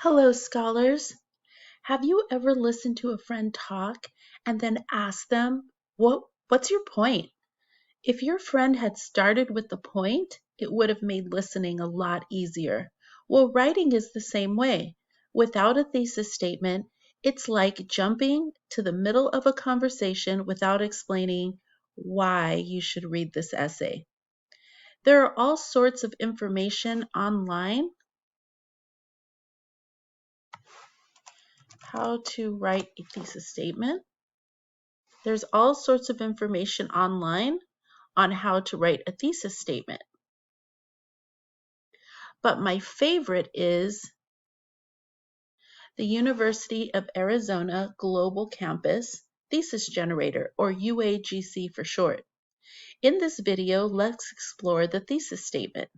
Hello, scholars. Have you ever listened to a friend talk and then asked them, what's your point? If your friend had started with the point, it would have made listening a lot easier. Well, writing is the same way. Without a thesis statement, it's like jumping to the middle of a conversation without explaining why you should read this essay. There are all sorts of information online. How to write a thesis statement. There's all sorts of information online on how to write a thesis statement. But my favorite is the University of Arizona Global Campus Thesis Generator, or UAGC for short. In this video, let's explore the thesis statement.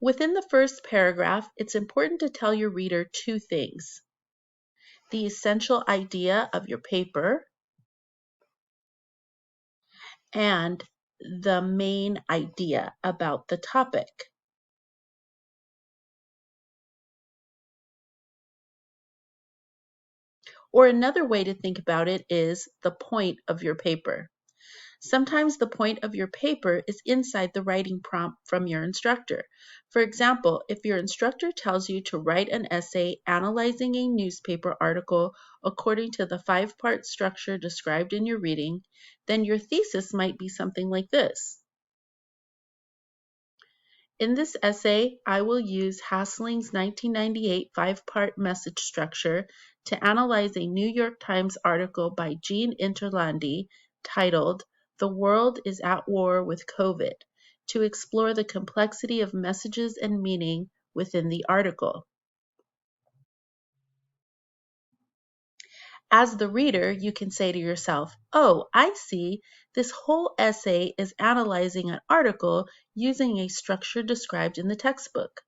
Within the first paragraph, it's important to tell your reader two things: the essential idea of your paper and the main idea about the topic. Or another way to think about it is the point of your paper. Sometimes the point of your paper is inside the writing prompt from your instructor. For example, if your instructor tells you to write an essay analyzing a newspaper article according to the 5-part structure described in your reading, then your thesis might be something like this. In this essay, I will use Hasling's 1998 5-part message structure to analyze a New York Times article by Jean Interlandi titled "The World is at War with COVID," to explore the complexity of messages and meaning within the article. As the reader, you can say to yourself, "Oh, I see, this whole essay is analyzing an article using a structure described in the textbook."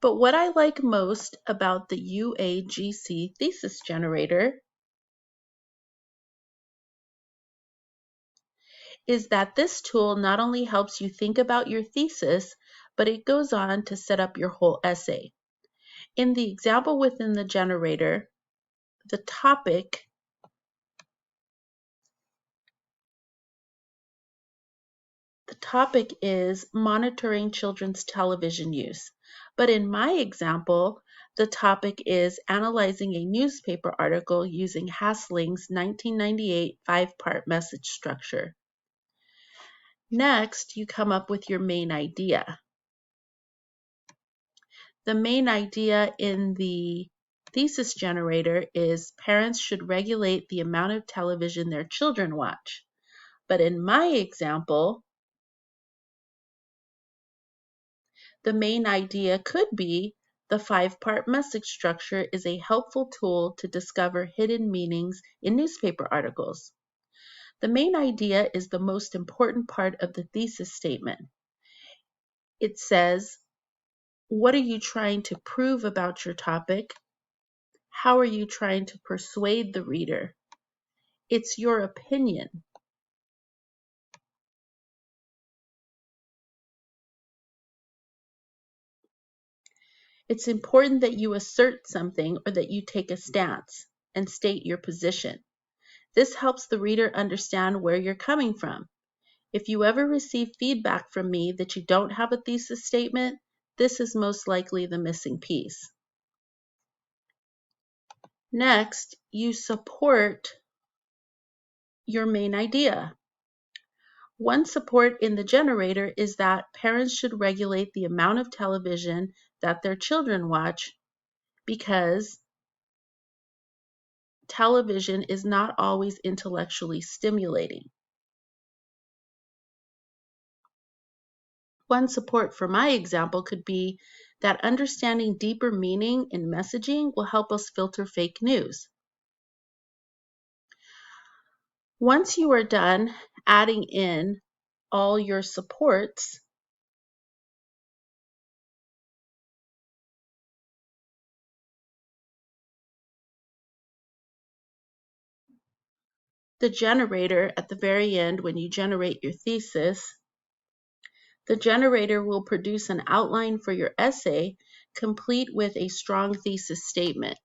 But what I like most about the UAGC Thesis Generator is that this tool not only helps you think about your thesis, but it goes on to set up your whole essay. In the example within the generator, the topic is monitoring children's television use. But in my example, the topic is analyzing a newspaper article using Hasling's 1998 5-part message structure. Next, you come up with your main idea. The main idea in the thesis generator is parents should regulate the amount of television their children watch. But in my example, the main idea could be the 5-part message structure is a helpful tool to discover hidden meanings in newspaper articles. The main idea is the most important part of the thesis statement. It says, what are you trying to prove about your topic? How are you trying to persuade the reader? It's your opinion. It's important that you assert something or that you take a stance and state your position. This helps the reader understand where you're coming from. If you ever receive feedback from me that you don't have a thesis statement, this is most likely the missing piece. Next, you support your main idea. One support in the generator is that parents should regulate the amount of television that their children watch because television is not always intellectually stimulating. One support for my example could be that understanding deeper meaning in messaging will help us filter fake news. Once you are done adding in all your supports, the generator at the very end, when you generate your thesis, The generator will produce an outline for your essay, complete with a strong thesis statement.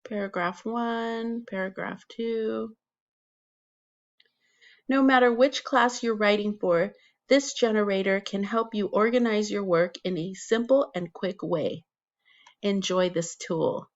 Paragraph 1, paragraph 2. No matter which class you're writing for, this generator can help you organize your work in a simple and quick way. Enjoy this tool.